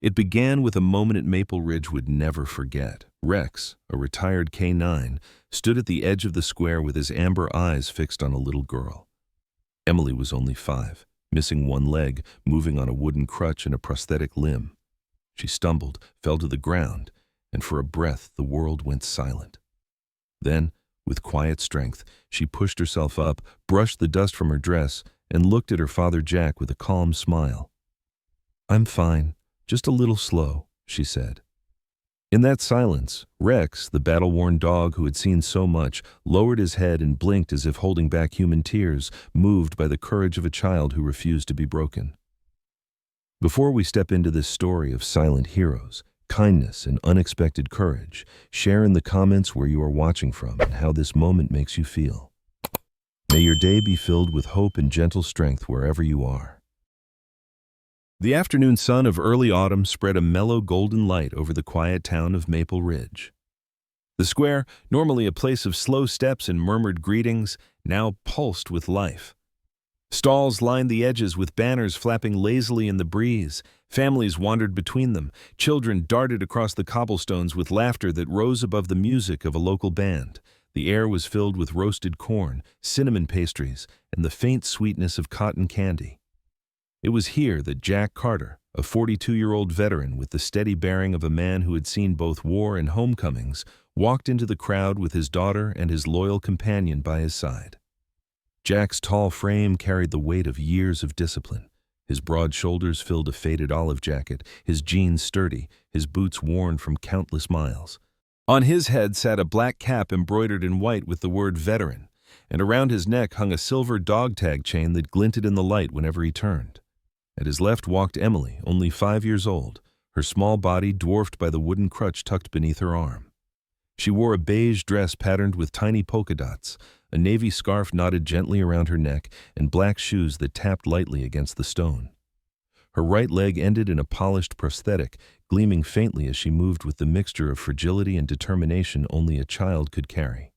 It began with a moment at Maple Ridge would never forget. Rex, a retired K-9, stood at the edge of the square with his amber eyes fixed on a little girl. Emily was only 5, missing one leg, moving on a wooden crutch and a prosthetic limb. She stumbled, fell to the ground, and for a breath the world went silent. Then, with quiet strength, she pushed herself up, brushed the dust from her dress, and looked at her father Jack with a calm smile. "I'm fine, just a little slow," she said. In that silence, Rex, the battle-worn dog who had seen so much, lowered his head and blinked as if holding back human tears, moved by the courage of a child who refused to be broken. Before we step into this story of silent heroes, kindness, and unexpected courage, share in the comments where you are watching from and how this moment makes you feel. May your day be filled with hope and gentle strength wherever you are. The afternoon sun of early autumn spread a mellow golden light over the quiet town of Maple Ridge. The square, normally a place of slow steps and murmured greetings, now pulsed with life. Stalls lined the edges with banners flapping lazily in the breeze. Families wandered between them. Children darted across the cobblestones with laughter that rose above the music of a local band. The air was filled with roasted corn, cinnamon pastries, and the faint sweetness of cotton candy. It was here that Jack Carter, a 42-year-old veteran with the steady bearing of a man who had seen both war and homecomings, walked into the crowd with his daughter and his loyal companion by his side. Jack's tall frame carried the weight of years of discipline. His broad shoulders filled a faded olive jacket, his jeans sturdy, his boots worn from countless miles. On his head sat a black cap embroidered in white with the word veteran, and around his neck hung a silver dog tag chain that glinted in the light whenever he turned. At his left walked Emily, only 5 years old, her small body dwarfed by the wooden crutch tucked beneath her arm. She wore a beige dress patterned with tiny polka dots, a navy scarf knotted gently around her neck, and black shoes that tapped lightly against the stone. Her right leg ended in a polished prosthetic, gleaming faintly as she moved with the mixture of fragility and determination only a child could carry.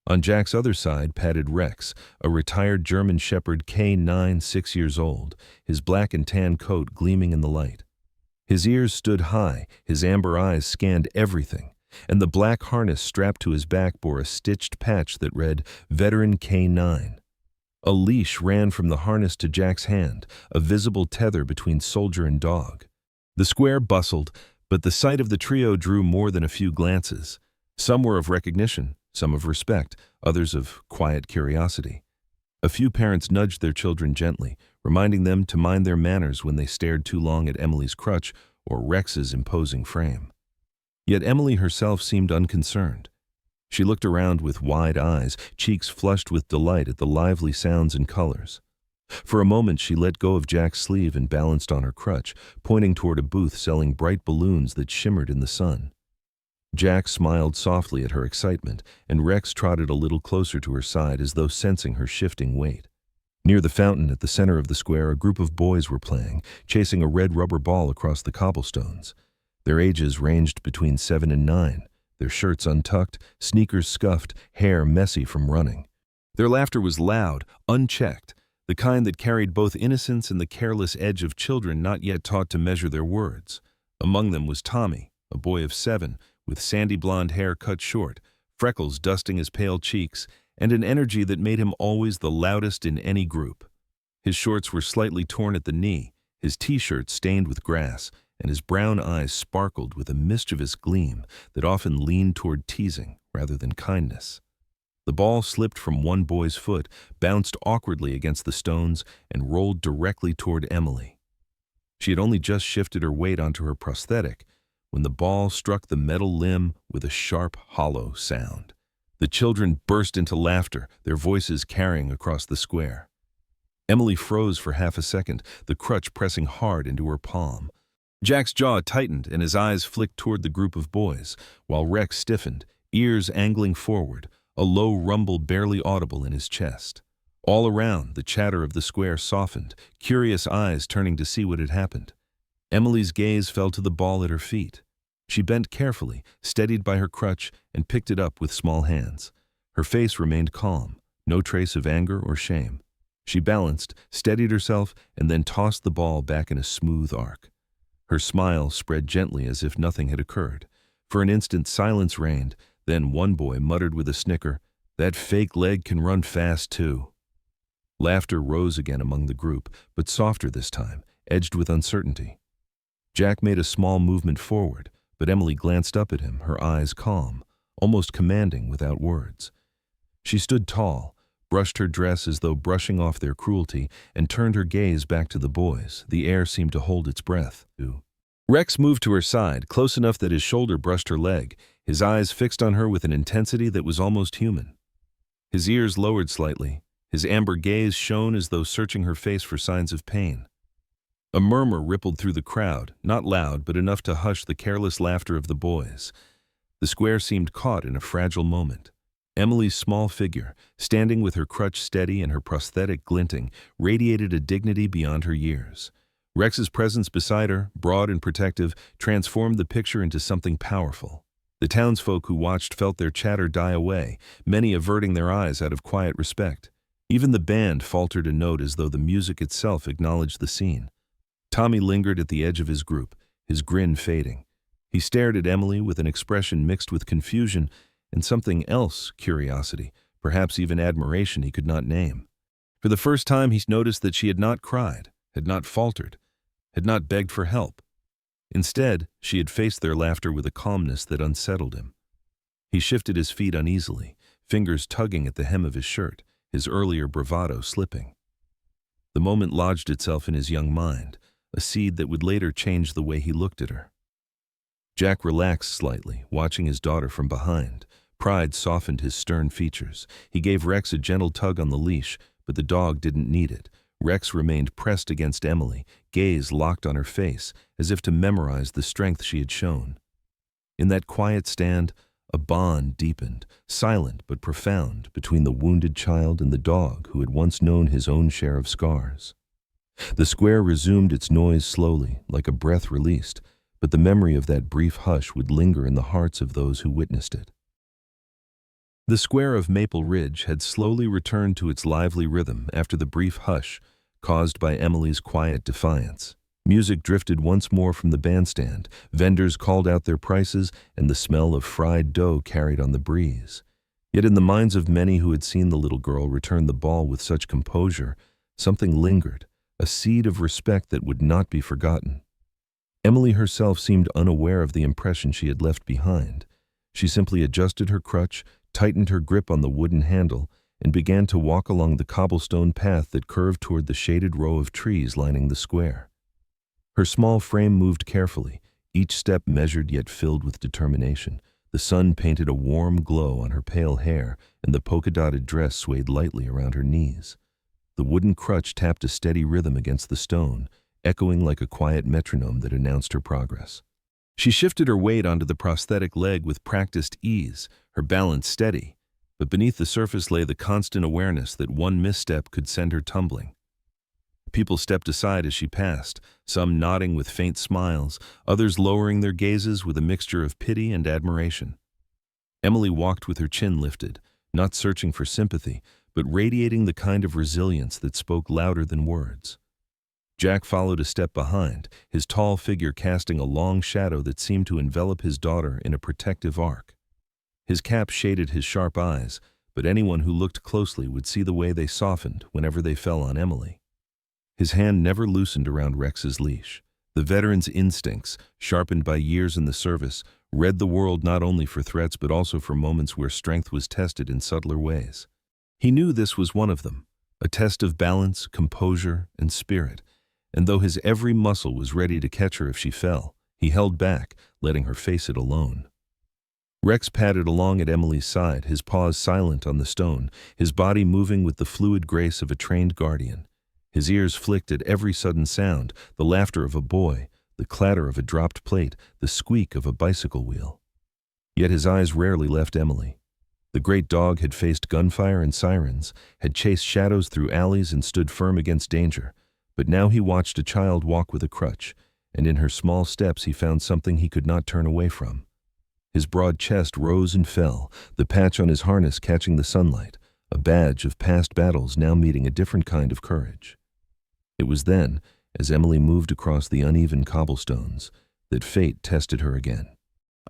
On Jack's other side padded Rex, a retired German Shepherd K-9, 6 years old, his black and tan coat gleaming in the light. His ears stood high, his amber eyes scanned everything, and the black harness strapped to his back bore a stitched patch that read, "Veteran K-9." A leash ran from the harness to Jack's hand, a visible tether between soldier and dog. The square bustled, but the sight of the trio drew more than a few glances. Some were of recognition, some of respect, others of quiet curiosity. A few parents nudged their children gently, reminding them to mind their manners when they stared too long at Emily's crutch or Rex's imposing frame. Yet Emily herself seemed unconcerned. She looked around with wide eyes, cheeks flushed with delight at the lively sounds and colors. For a moment she let go of Jack's sleeve and balanced on her crutch, pointing toward a booth selling bright balloons that shimmered in the sun. Jack smiled softly at her excitement, and Rex trotted a little closer to her side as though sensing her shifting weight. Near the fountain at the center of the square, a group of boys were playing, chasing a red rubber ball across the cobblestones. Their ages ranged between 7 and 9, their shirts untucked, sneakers scuffed, hair messy from running. Their laughter was loud, unchecked, the kind that carried both innocence and the careless edge of children not yet taught to measure their words. Among them was Tommy, a boy of 7, with sandy blonde hair cut short, freckles dusting his pale cheeks, and an energy that made him always the loudest in any group. His shorts were slightly torn at the knee, his t-shirt stained with grass, and his brown eyes sparkled with a mischievous gleam that often leaned toward teasing rather than kindness. The ball slipped from one boy's foot, bounced awkwardly against the stones, and rolled directly toward Emily. She had only just shifted her weight onto her prosthetic when the ball struck the metal limb with a sharp, hollow sound. The children burst into laughter, their voices carrying across the square. Emily froze for half a second, the crutch pressing hard into her palm. Jack's jaw tightened and his eyes flicked toward the group of boys, while Rex stiffened, ears angling forward, a low rumble barely audible in his chest. All around, the chatter of the square softened, curious eyes turning to see what had happened. Emily's gaze fell to the ball at her feet. She bent carefully, steadied by her crutch, and picked it up with small hands. Her face remained calm, no trace of anger or shame. She balanced, steadied herself, and then tossed the ball back in a smooth arc. Her smile spread gently as if nothing had occurred. For an instant silence reigned, then one boy muttered with a snicker, "That fake leg can run fast too." Laughter rose again among the group, but softer this time, edged with uncertainty. Jack made a small movement forward, but Emily glanced up at him, her eyes calm, almost commanding without words. She stood tall, brushed her dress as though brushing off their cruelty, and turned her gaze back to the boys. The air seemed to hold its breath. Rex moved to her side, close enough that his shoulder brushed her leg, his eyes fixed on her with an intensity that was almost human. His ears lowered slightly, his amber gaze shone as though searching her face for signs of pain. A murmur rippled through the crowd, not loud but enough to hush the careless laughter of the boys. The square seemed caught in a fragile moment. Emily's small figure, standing with her crutch steady and her prosthetic glinting, radiated a dignity beyond her years. Rex's presence beside her, broad and protective, transformed the picture into something powerful. The townsfolk who watched felt their chatter die away, many averting their eyes out of quiet respect. Even the band faltered a note as though the music itself acknowledged the scene. Tommy lingered at the edge of his group, his grin fading. He stared at Emily with an expression mixed with confusion and something else, curiosity, perhaps even admiration he could not name. For the first time he noticed that she had not cried, had not faltered, had not begged for help. Instead, she had faced their laughter with a calmness that unsettled him. He shifted his feet uneasily, fingers tugging at the hem of his shirt, his earlier bravado slipping. The moment lodged itself in his young mind, a seed that would later change the way he looked at her. Jack relaxed slightly, watching his daughter from behind. Pride softened his stern features. He gave Rex a gentle tug on the leash, but the dog didn't need it. Rex remained pressed against Emily, gaze locked on her face, as if to memorize the strength she had shown. In that quiet stand, a bond deepened, silent but profound, between the wounded child and the dog who had once known his own share of scars. The square resumed its noise slowly, like a breath released, but the memory of that brief hush would linger in the hearts of those who witnessed it. The square of Maple Ridge had slowly returned to its lively rhythm after the brief hush caused by Emily's quiet defiance. Music drifted once more from the bandstand, vendors called out their prices, and the smell of fried dough carried on the breeze. Yet in the minds of many who had seen the little girl return the ball with such composure, something lingered, a seed of respect that would not be forgotten. Emily herself seemed unaware of the impression she had left behind. She simply adjusted her crutch, tightened her grip on the wooden handle, and began to walk along the cobblestone path that curved toward the shaded row of trees lining the square. Her small frame moved carefully, each step measured yet filled with determination. The sun painted a warm glow on her pale hair, and the polka-dotted dress swayed lightly around her knees. The wooden crutch tapped a steady rhythm against the stone, echoing like a quiet metronome that announced her progress. She shifted her weight onto the prosthetic leg with practiced ease, her balance steady, but beneath the surface lay the constant awareness that one misstep could send her tumbling. People stepped aside as she passed, some nodding with faint smiles, others lowering their gazes with a mixture of pity and admiration. Emily walked with her chin lifted, not searching for sympathy, but radiating the kind of resilience that spoke louder than words. Jack followed a step behind, his tall figure casting a long shadow that seemed to envelop his daughter in a protective arc. His cap shaded his sharp eyes, but anyone who looked closely would see the way they softened whenever they fell on Emily. His hand never loosened around Rex's leash. The veteran's instincts, sharpened by years in the service, read the world not only for threats but also for moments where strength was tested in subtler ways. He knew this was one of them, a test of balance, composure, and spirit. And though his every muscle was ready to catch her if she fell, he held back, letting her face it alone. Rex padded along at Emily's side, his paws silent on the stone, his body moving with the fluid grace of a trained guardian. His ears flicked at every sudden sound, the laughter of a boy, the clatter of a dropped plate, the squeak of a bicycle wheel. Yet his eyes rarely left Emily. The great dog had faced gunfire and sirens, had chased shadows through alleys and stood firm against danger. But now he watched a child walk with a crutch, and in her small steps he found something he could not turn away from. His broad chest rose and fell, the patch on his harness catching the sunlight, a badge of past battles now meeting a different kind of courage. It was then, as Emily moved across the uneven cobblestones, that fate tested her again.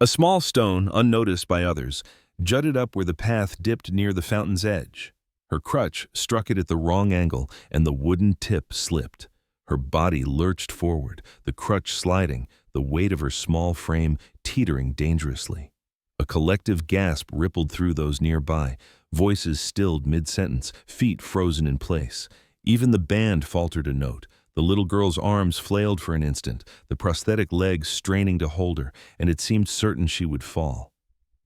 A small stone, unnoticed by others, jutted up where the path dipped near the fountain's edge. Her crutch struck it at the wrong angle, and the wooden tip slipped. Her body lurched forward, the crutch sliding, the weight of her small frame teetering dangerously. A collective gasp rippled through those nearby, voices stilled mid-sentence, feet frozen in place. Even the band faltered a note. The little girl's arms flailed for an instant, the prosthetic legs straining to hold her, and it seemed certain she would fall.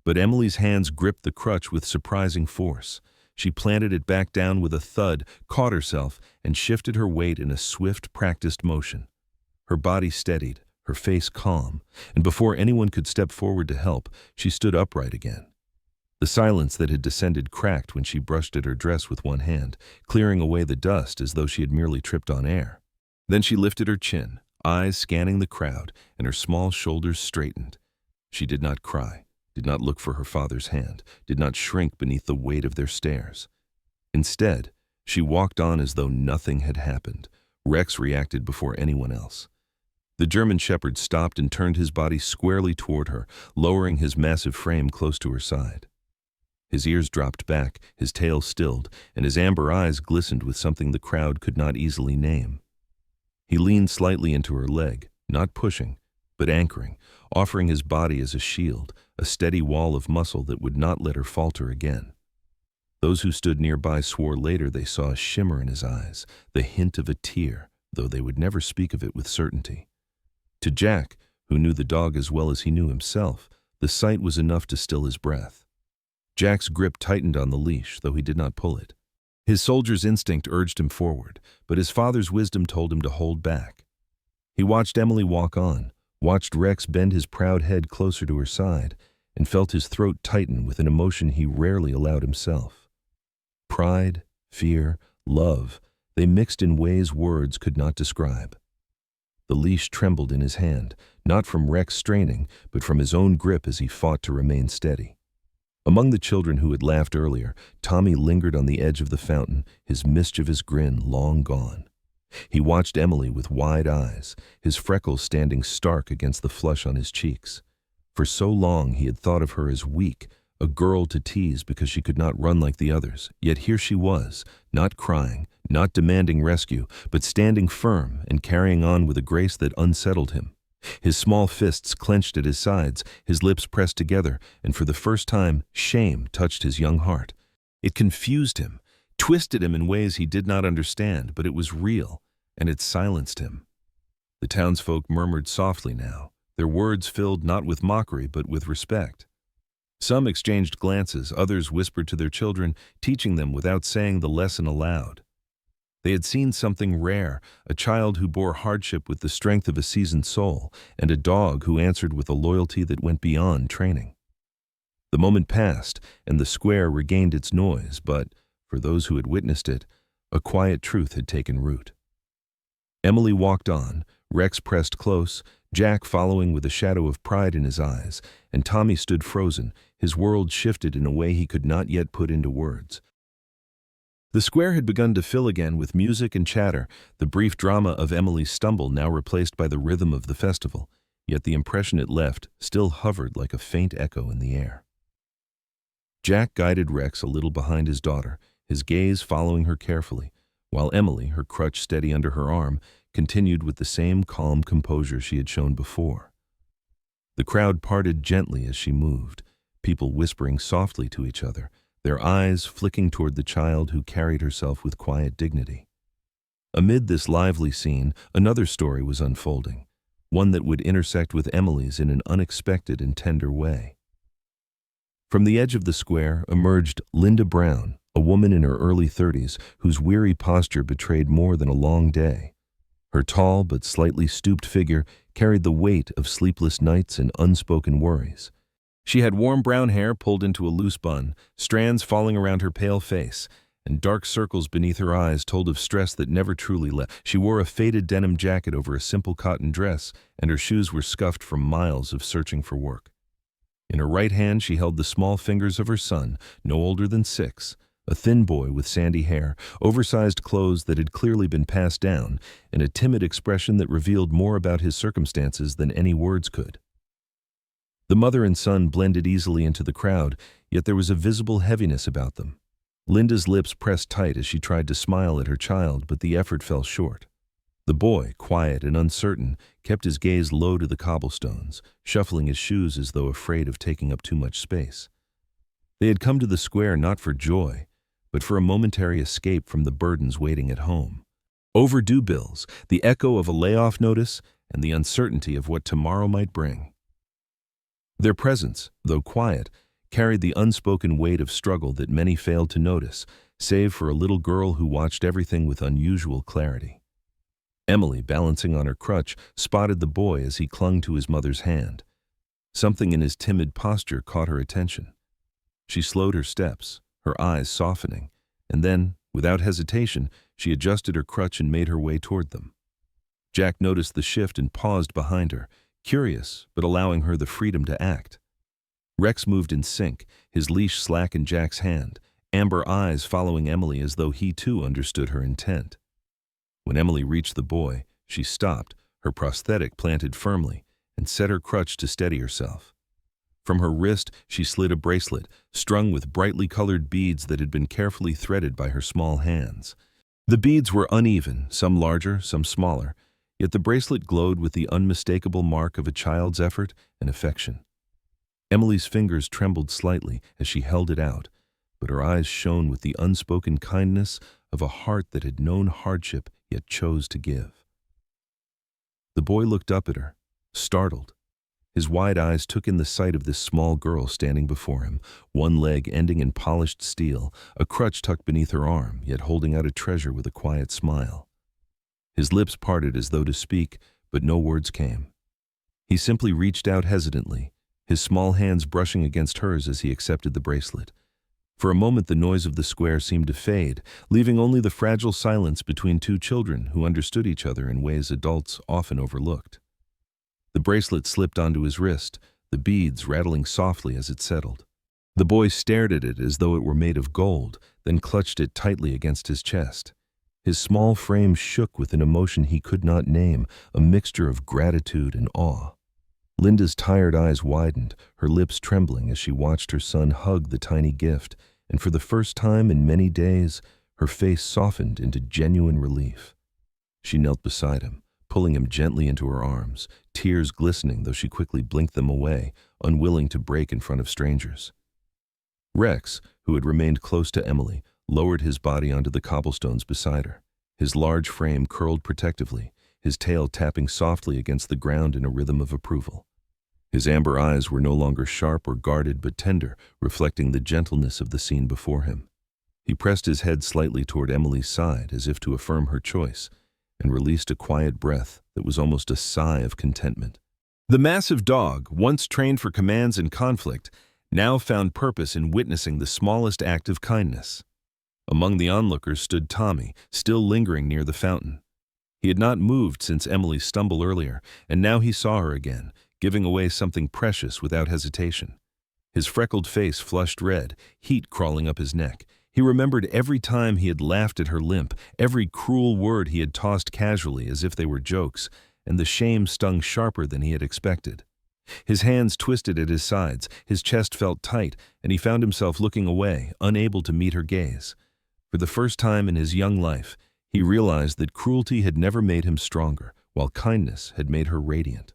But Emily's hands gripped the crutch with surprising force. She planted it back down with a thud, caught herself, and shifted her weight in a swift, practiced motion. Her body steadied, her face calm, and before anyone could step forward to help, she stood upright again. The silence that had descended cracked when she brushed at her dress with one hand, clearing away the dust as though she had merely tripped on air. Then she lifted her chin, eyes scanning the crowd, and her small shoulders straightened. She did not cry, did not look for her father's hand, did not shrink beneath the weight of their stares. Instead, she walked on as though nothing had happened. Rex reacted before anyone else. The German shepherd stopped and turned his body squarely toward her, lowering his massive frame close to her side. His ears dropped back, his tail stilled, and his amber eyes glistened with something the crowd could not easily name. He leaned slightly into her leg, not pushing, but anchoring, offering his body as a shield, a steady wall of muscle that would not let her falter again. Those who stood nearby swore later they saw a shimmer in his eyes, the hint of a tear, though they would never speak of it with certainty. To Jack, who knew the dog as well as he knew himself, the sight was enough to still his breath. Jack's grip tightened on the leash, though he did not pull it. His soldier's instinct urged him forward, but his father's wisdom told him to hold back. He watched Emily walk on, watched Rex bend his proud head closer to her side, and felt his throat tighten with an emotion he rarely allowed himself. Pride, fear, love, they mixed in ways words could not describe. The leash trembled in his hand, not from Rex straining, but from his own grip as he fought to remain steady. Among the children who had laughed earlier, Tommy lingered on the edge of the fountain, his mischievous grin long gone. He watched Emily with wide eyes, his freckles standing stark against the flush on his cheeks. For so long he had thought of her as weak, a girl to tease because she could not run like the others. Yet here she was, not crying, not demanding rescue, but standing firm and carrying on with a grace that unsettled him. His small fists clenched at his sides, his lips pressed together, and for the first time, shame touched his young heart. It confused him, twisted him in ways he did not understand, but it was real, and it silenced him. The townsfolk murmured softly now, their words filled not with mockery but with respect. Some exchanged glances, others whispered to their children, teaching them without saying the lesson aloud. They had seen something rare, a child who bore hardship with the strength of a seasoned soul, and a dog who answered with a loyalty that went beyond training. The moment passed, and the square regained its noise, but, for those who had witnessed it, a quiet truth had taken root. Emily walked on, Rex pressed close, Jack following with a shadow of pride in his eyes, and Tommy stood frozen, his world shifted in a way he could not yet put into words. The square had begun to fill again with music and chatter, the brief drama of Emily's stumble now replaced by the rhythm of the festival, yet the impression it left still hovered like a faint echo in the air. Jack guided Rex a little behind his daughter, his gaze following her carefully, while Emily, her crutch steady under her arm, continued with the same calm composure she had shown before. The crowd parted gently as she moved, people whispering softly to each other, their eyes flicking toward the child who carried herself with quiet dignity. Amid this lively scene, another story was unfolding, one that would intersect with Emily's in an unexpected and tender way. From the edge of the square emerged Linda Brown, a woman in her early 30s whose weary posture betrayed more than a long day. Her tall but slightly stooped figure carried the weight of sleepless nights and unspoken worries. She had warm brown hair pulled into a loose bun, strands falling around her pale face, and dark circles beneath her eyes told of stress that never truly left. She wore a faded denim jacket over a simple cotton dress, and her shoes were scuffed from miles of searching for work. In her right hand she held the small fingers of her son, no older than 6, a thin boy with sandy hair, oversized clothes that had clearly been passed down, and a timid expression that revealed more about his circumstances than any words could. The mother and son blended easily into the crowd, yet there was a visible heaviness about them. Linda's lips pressed tight as she tried to smile at her child, but the effort fell short. The boy, quiet and uncertain, kept his gaze low to the cobblestones, shuffling his shoes as though afraid of taking up too much space. They had come to the square not for joy, but for a momentary escape from the burdens waiting at home. Overdue bills, the echo of a layoff notice, and the uncertainty of what tomorrow might bring. Their presence, though quiet, carried the unspoken weight of struggle that many failed to notice, save for a little girl who watched everything with unusual clarity. Emily, balancing on her crutch, spotted the boy as he clung to his mother's hand. Something in his timid posture caught her attention. She slowed her steps, her eyes softening, and then, without hesitation, she adjusted her crutch and made her way toward them. Jack noticed the shift and paused behind her, curious but allowing her the freedom to act. Rex moved in sync, his leash slack in Jack's hand, amber eyes following Emily as though he too understood her intent. When Emily reached the boy, she stopped, her prosthetic planted firmly, and set her crutch to steady herself. From her wrist, she slid a bracelet, strung with brightly colored beads that had been carefully threaded by her small hands. The beads were uneven, some larger, some smaller, yet the bracelet glowed with the unmistakable mark of a child's effort and affection. Emily's fingers trembled slightly as she held it out, but her eyes shone with the unspoken kindness of a heart that had known hardship yet chose to give. The boy looked up at her, startled. His wide eyes took in the sight of this small girl standing before him, one leg ending in polished steel, a crutch tucked beneath her arm, yet holding out a treasure with a quiet smile. His lips parted as though to speak, but no words came. He simply reached out hesitantly, his small hands brushing against hers as he accepted the bracelet. For a moment the noise of the square seemed to fade, leaving only the fragile silence between two children who understood each other in ways adults often overlooked. The bracelet slipped onto his wrist, the beads rattling softly as it settled. The boy stared at it as though it were made of gold, then clutched it tightly against his chest. His small frame shook with an emotion he could not name, a mixture of gratitude and awe. Linda's tired eyes widened, her lips trembling as she watched her son hug the tiny gift, and for the first time in many days, her face softened into genuine relief. She knelt beside him, pulling him gently into her arms, tears glistening though she quickly blinked them away, unwilling to break in front of strangers. Rex, who had remained close to Emily, lowered his body onto the cobblestones beside her. His large frame curled protectively, his tail tapping softly against the ground in a rhythm of approval. His amber eyes were no longer sharp or guarded but tender, reflecting the gentleness of the scene before him. He pressed his head slightly toward Emily's side as if to affirm her choice, and released a quiet breath that was almost a sigh of contentment. The massive dog, once trained for commands and conflict, now found purpose in witnessing the smallest act of kindness. Among the onlookers stood Tommy, still lingering near the fountain. He had not moved since Emily's stumble earlier, and now he saw her again, giving away something precious without hesitation. His freckled face flushed red, heat crawling up his neck. He remembered every time he had laughed at her limp, every cruel word he had tossed casually as if they were jokes, and the shame stung sharper than he had expected. His hands twisted at his sides, his chest felt tight, and he found himself looking away, unable to meet her gaze. For the first time in his young life, he realized that cruelty had never made him stronger, while kindness had made her radiant.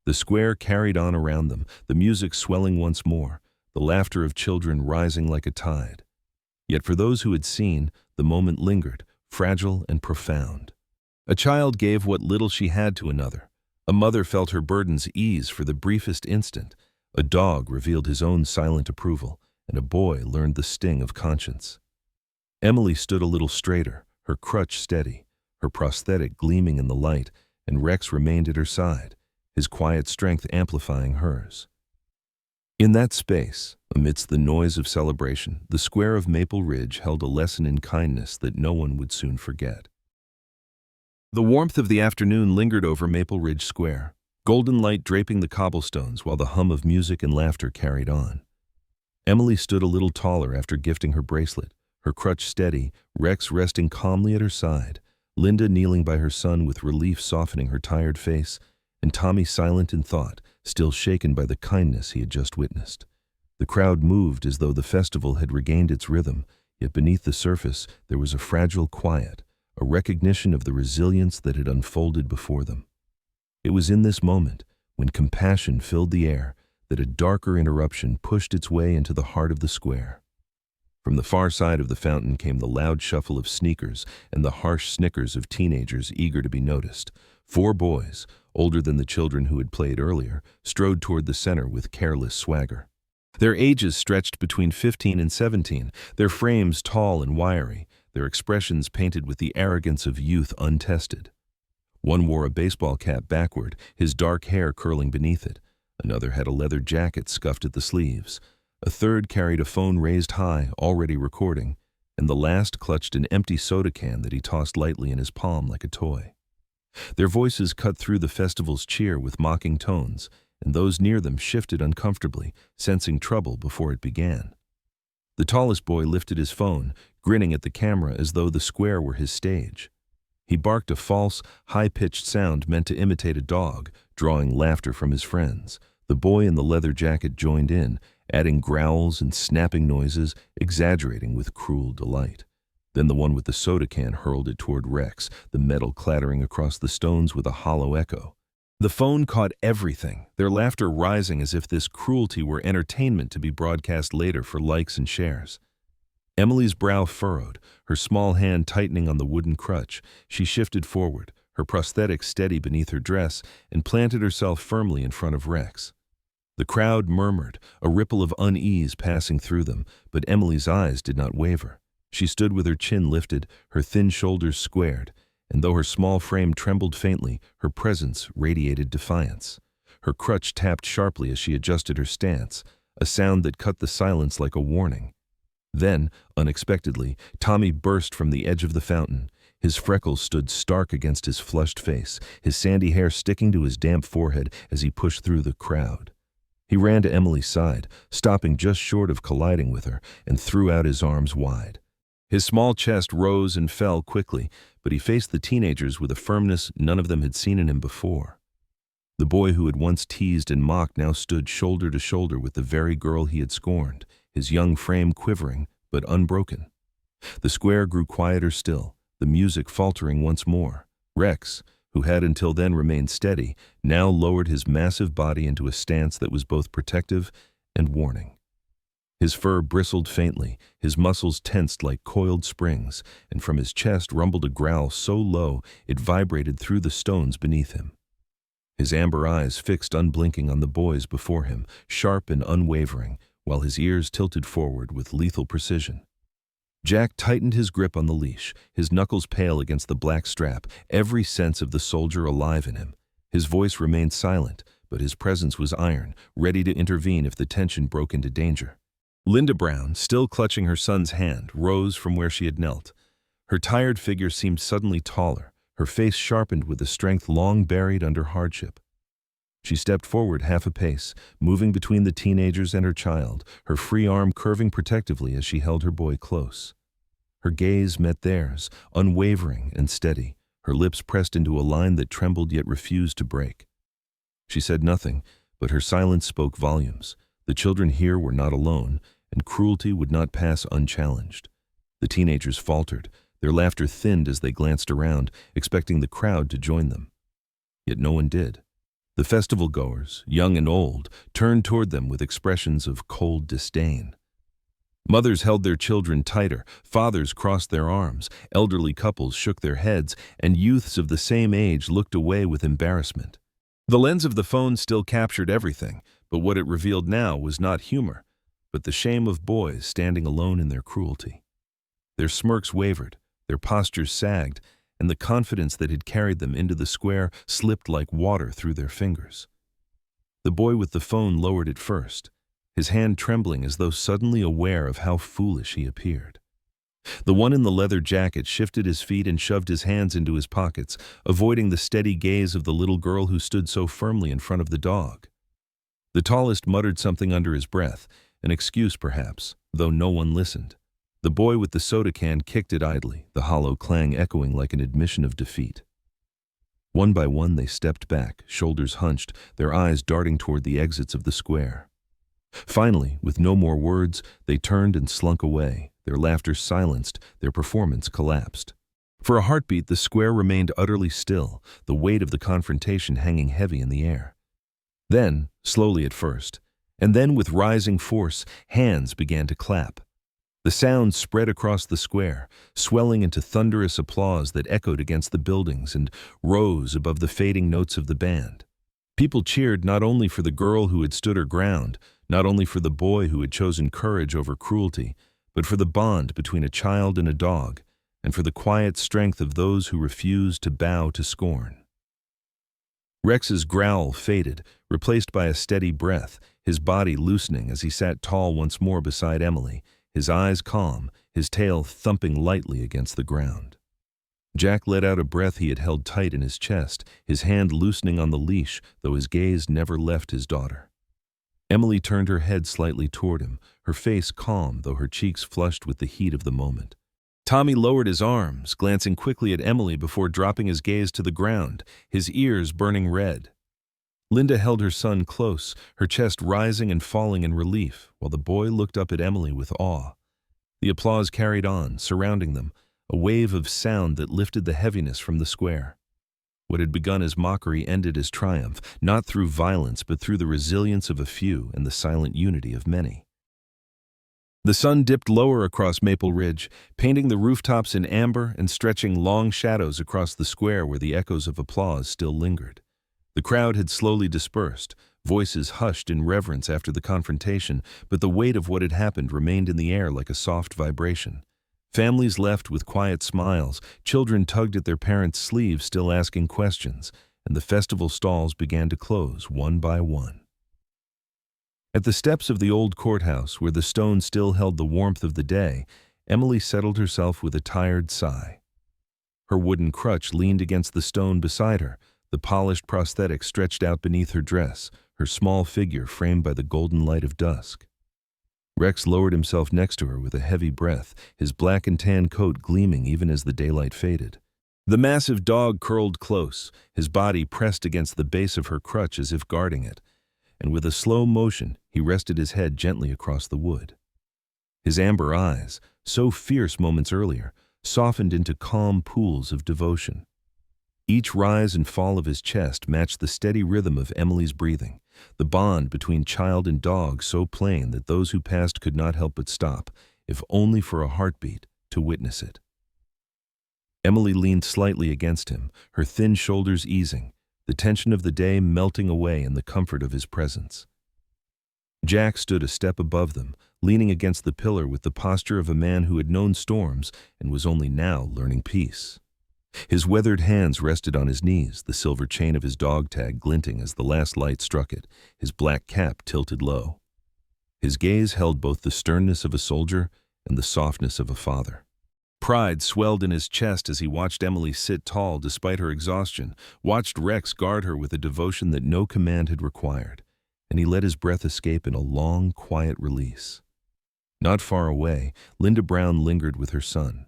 The square carried on around them, the music swelling once more, the laughter of children rising like a tide. Yet for those who had seen, the moment lingered, fragile and profound. A child gave what little she had to another. A mother felt her burdens ease for the briefest instant. A dog revealed his own silent approval, and a boy learned the sting of conscience. Emily stood a little straighter, her crutch steady, her prosthetic gleaming in the light, and Rex remained at her side, his quiet strength amplifying hers. In that space, amidst the noise of celebration, the square of Maple Ridge held a lesson in kindness that no one would soon forget. The warmth of the afternoon lingered over Maple Ridge Square, golden light draping the cobblestones while the hum of music and laughter carried on. Emily stood a little taller after gifting her bracelet, her crutch steady, Rex resting calmly at her side, Linda kneeling by her son with relief softening her tired face, and Tommy silent in thought, still shaken by the kindness he had just witnessed. The crowd moved as though the festival had regained its rhythm, yet beneath the surface there was a fragile quiet, a recognition of the resilience that had unfolded before them. It was in this moment, when compassion filled the air, that a darker interruption pushed its way into the heart of the square. From the far side of the fountain came the loud shuffle of sneakers and the harsh snickers of teenagers eager to be noticed. 4 boys, older than the children who had played earlier, strode toward the center with careless swagger. Their ages stretched between 15 and 17, their frames tall and wiry, their expressions painted with the arrogance of youth untested. One wore a baseball cap backward, his dark hair curling beneath it. Another had a leather jacket scuffed at the sleeves. A third carried a phone raised high, already recording, and the last clutched an empty soda can that he tossed lightly in his palm like a toy. Their voices cut through the festival's cheer with mocking tones, and those near them shifted uncomfortably, sensing trouble before it began. The tallest boy lifted his phone, grinning at the camera as though the square were his stage. He barked a false, high-pitched sound meant to imitate a dog, drawing laughter from his friends. The boy in the leather jacket joined in, adding growls and snapping noises, exaggerating with cruel delight. Then the one with the soda can hurled it toward Rex, the metal clattering across the stones with a hollow echo. The phone caught everything, their laughter rising as if this cruelty were entertainment to be broadcast later for likes and shares. Emily's brow furrowed, her small hand tightening on the wooden crutch. She shifted forward, her prosthetic steady beneath her dress, and planted herself firmly in front of Rex. The crowd murmured, a ripple of unease passing through them, but Emily's eyes did not waver. She stood with her chin lifted, her thin shoulders squared, and though her small frame trembled faintly, her presence radiated defiance. Her crutch tapped sharply as she adjusted her stance, a sound that cut the silence like a warning. Then, unexpectedly, Tommy burst from the edge of the fountain. His freckles stood stark against his flushed face, his sandy hair sticking to his damp forehead as he pushed through the crowd. He ran to Emily's side, stopping just short of colliding with her, and threw out his arms wide. His small chest rose and fell quickly, but he faced the teenagers with a firmness none of them had seen in him before. The boy who had once teased and mocked now stood shoulder to shoulder with the very girl he had scorned, his young frame quivering, but unbroken. The square grew quieter still, the music faltering once more. Rex, who had until then remained steady, now lowered his massive body into a stance that was both protective and warning. His fur bristled faintly, his muscles tensed like coiled springs, and from his chest rumbled a growl so low it vibrated through the stones beneath him. His amber eyes fixed unblinking on the boys before him, sharp and unwavering, while his ears tilted forward with lethal precision. Jack tightened his grip on the leash, his knuckles pale against the black strap, every sense of the soldier alive in him. His voice remained silent, but his presence was iron, ready to intervene if the tension broke into danger. Linda Brown, still clutching her son's hand, rose from where she had knelt. Her tired figure seemed suddenly taller, her face sharpened with the strength long buried under hardship. She stepped forward half a pace, moving between the teenagers and her child, her free arm curving protectively as she held her boy close. Her gaze met theirs, unwavering and steady, her lips pressed into a line that trembled yet refused to break. She said nothing, but her silence spoke volumes. The children here were not alone, and cruelty would not pass unchallenged. The teenagers faltered, their laughter thinned as they glanced around, expecting the crowd to join them. Yet no one did. The festival-goers, young and old, turned toward them with expressions of cold disdain. Mothers held their children tighter, fathers crossed their arms, elderly couples shook their heads, and youths of the same age looked away with embarrassment. The lens of the phone still captured everything, but what it revealed now was not humor, but the shame of boys standing alone in their cruelty. Their smirks wavered, their postures sagged, and the confidence that had carried them into the square slipped like water through their fingers. The boy with the phone lowered it first, his hand trembling as though suddenly aware of how foolish he appeared. The one in the leather jacket shifted his feet and shoved his hands into his pockets, avoiding the steady gaze of the little girl who stood so firmly in front of the dog. The tallest muttered something under his breath, an excuse perhaps, though no one listened. The boy with the soda can kicked it idly, the hollow clang echoing like an admission of defeat. One by one they stepped back, shoulders hunched, their eyes darting toward the exits of the square. Finally, with no more words, they turned and slunk away, their laughter silenced, their performance collapsed. For a heartbeat, the square remained utterly still, the weight of the confrontation hanging heavy in the air. Then, slowly at first, and then with rising force, hands began to clap. The sound spread across the square, swelling into thunderous applause that echoed against the buildings and rose above the fading notes of the band. People cheered not only for the girl who had stood her ground, not only for the boy who had chosen courage over cruelty, but for the bond between a child and a dog, and for the quiet strength of those who refused to bow to scorn. Rex's growl faded, replaced by a steady breath, his body loosening as he sat tall once more beside Emily, his eyes calm, his tail thumping lightly against the ground. Jack let out a breath he had held tight in his chest, his hand loosening on the leash, though his gaze never left his daughter. Emily turned her head slightly toward him, her face calm though her cheeks flushed with the heat of the moment. Tommy lowered his arms, glancing quickly at Emily before dropping his gaze to the ground, his ears burning red. Linda held her son close, her chest rising and falling in relief, while the boy looked up at Emily with awe. The applause carried on, surrounding them, a wave of sound that lifted the heaviness from the square. What had begun as mockery ended as triumph, not through violence but through the resilience of a few and the silent unity of many. The sun dipped lower across Maple Ridge, painting the rooftops in amber and stretching long shadows across the square where the echoes of applause still lingered. The crowd had slowly dispersed, voices hushed in reverence after the confrontation, but the weight of what had happened remained in the air like a soft vibration. Families left with quiet smiles, children tugged at their parents' sleeves still asking questions, and the festival stalls began to close one by one. At the steps of the old courthouse, where the stone still held the warmth of the day, Emily settled herself with a tired sigh. Her wooden crutch leaned against the stone beside her, the polished prosthetic stretched out beneath her dress, her small figure framed by the golden light of dusk. Rex lowered himself next to her with a heavy breath, his black and tan coat gleaming even as the daylight faded. The massive dog curled close, his body pressed against the base of her crutch as if guarding it, and with a slow motion he rested his head gently across the wood. His amber eyes, so fierce moments earlier, softened into calm pools of devotion. Each rise and fall of his chest matched the steady rhythm of Emily's breathing, the bond between child and dog so plain that those who passed could not help but stop, if only for a heartbeat, to witness it. Emily leaned slightly against him, her thin shoulders easing, the tension of the day melting away in the comfort of his presence. Jack stood a step above them, leaning against the pillar with the posture of a man who had known storms and was only now learning peace. His weathered hands rested on his knees, the silver chain of his dog tag glinting as the last light struck it, his black cap tilted low. His gaze held both the sternness of a soldier and the softness of a father. Pride swelled in his chest as he watched Emily sit tall despite her exhaustion, watched Rex guard her with a devotion that no command had required, and he let his breath escape in a long, quiet release. Not far away, Linda Brown lingered with her son.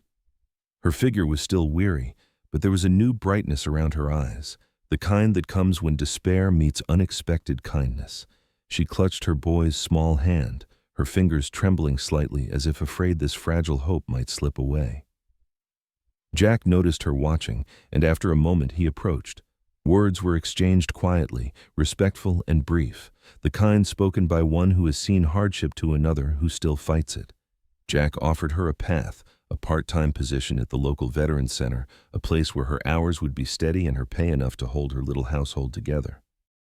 Her figure was still weary, but there was a new brightness around her eyes, the kind that comes when despair meets unexpected kindness. She clutched her boy's small hand, her fingers trembling slightly as if afraid this fragile hope might slip away. Jack noticed her watching, and after a moment he approached. Words were exchanged quietly, respectful and brief, the kind spoken by one who has seen hardship to another who still fights it. Jack offered her a path, a part-time position at the local Veterans Center, a place where her hours would be steady and her pay enough to hold her little household together.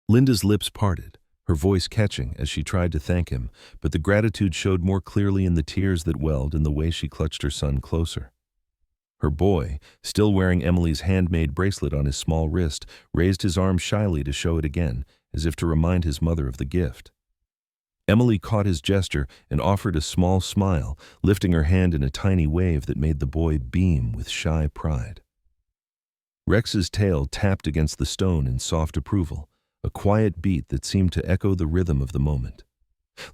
Linda's lips parted, her voice catching as she tried to thank him, but the gratitude showed more clearly in the tears that welled in the way she clutched her son closer. Her boy, still wearing Emily's handmade bracelet on his small wrist, raised his arm shyly to show it again, as if to remind his mother of the gift. Emily caught his gesture and offered a small smile, lifting her hand in a tiny wave that made the boy beam with shy pride. Rex's tail tapped against the stone in soft approval, a quiet beat that seemed to echo the rhythm of the moment.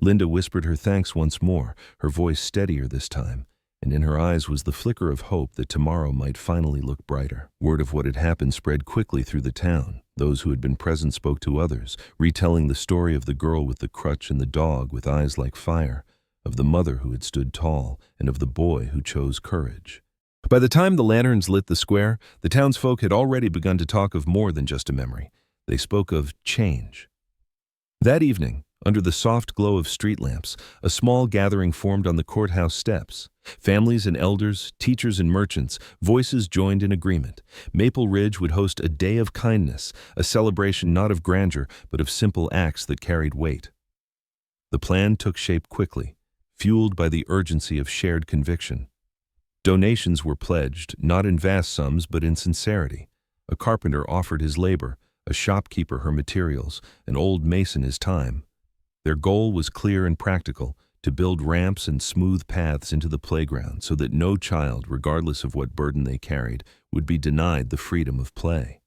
Linda whispered her thanks once more, her voice steadier this time, and in her eyes was the flicker of hope that tomorrow might finally look brighter. Word of what had happened spread quickly through the town. Those who had been present spoke to others, retelling the story of the girl with the crutch and the dog with eyes like fire, of the mother who had stood tall, and of the boy who chose courage. By the time the lanterns lit the square, the townsfolk had already begun to talk of more than just a memory. They spoke of change. That evening, under the soft glow of street lamps, a small gathering formed on the courthouse steps. Families and elders, teachers and merchants, voices joined in agreement. Maple Ridge would host a day of kindness, a celebration not of grandeur, but of simple acts that carried weight. The plan took shape quickly, fueled by the urgency of shared conviction. Donations were pledged, not in vast sums, but in sincerity. A carpenter offered his labor, a shopkeeper her materials, an old mason his time. Their goal was clear and practical: to build ramps and smooth paths into the playground so that no child, regardless of what burden they carried, would be denied the freedom of play.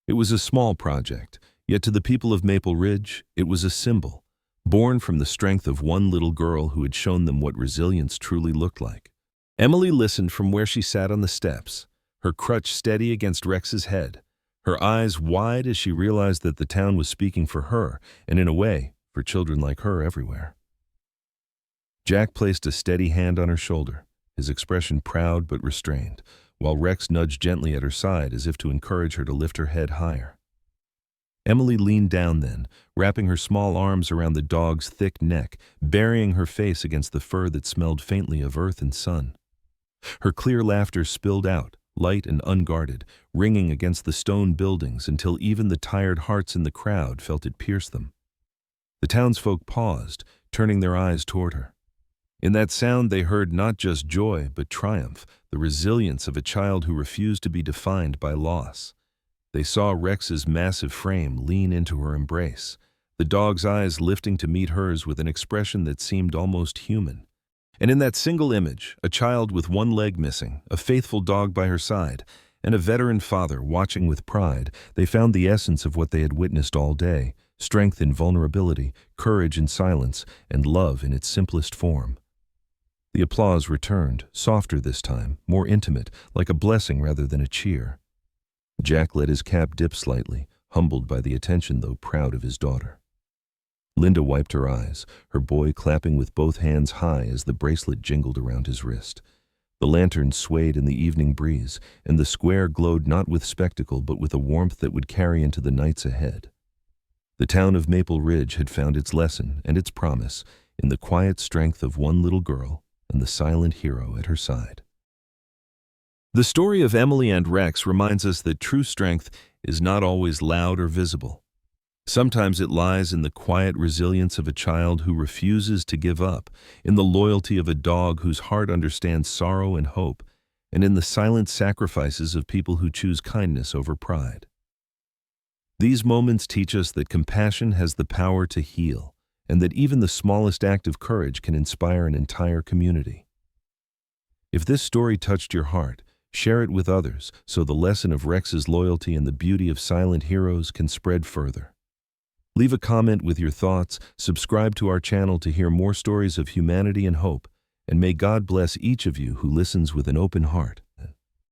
It was a small project, yet to the people of Maple Ridge, it was a symbol, born from the strength of one little girl who had shown them what resilience truly looked like. Emily listened from where she sat on the steps, her crutch steady against Rex's head, her eyes wide as she realized that the town was speaking for her, and in a way, for children like her everywhere. Jack placed a steady hand on her shoulder, his expression proud but restrained, while Rex nudged gently at her side as if to encourage her to lift her head higher. Emily leaned down then, wrapping her small arms around the dog's thick neck, burying her face against the fur that smelled faintly of earth and sun. Her clear laughter spilled out, light and unguarded, ringing against the stone buildings until even the tired hearts in the crowd felt it pierce them. The townsfolk paused, turning their eyes toward her. In that sound they heard not just joy, but triumph, the resilience of a child who refused to be defined by loss. They saw Rex's massive frame lean into her embrace, the dog's eyes lifting to meet hers with an expression that seemed almost human. And in that single image, a child with one leg missing, a faithful dog by her side, and a veteran father watching with pride, they found the essence of what they had witnessed all day: strength in vulnerability, courage in silence, and love in its simplest form. The applause returned, softer this time, more intimate, like a blessing rather than a cheer. Jack let his cap dip slightly, humbled by the attention though proud of his daughter. Linda wiped her eyes, her boy clapping with both hands high as the bracelet jingled around his wrist. The lanterns swayed in the evening breeze, and the square glowed not with spectacle but with a warmth that would carry into the nights ahead. The town of Maple Ridge had found its lesson and its promise in the quiet strength of one little girl and the silent hero at her side. The story of Emily and Rex reminds us that true strength is not always loud or visible. Sometimes it lies in the quiet resilience of a child who refuses to give up, in the loyalty of a dog whose heart understands sorrow and hope, and in the silent sacrifices of people who choose kindness over pride. These moments teach us that compassion has the power to heal, and that even the smallest act of courage can inspire an entire community. If this story touched your heart, share it with others so the lesson of Rex's loyalty and the beauty of silent heroes can spread further. Leave a comment with your thoughts, subscribe to our channel to hear more stories of humanity and hope, and may God bless each of you who listens with an open heart.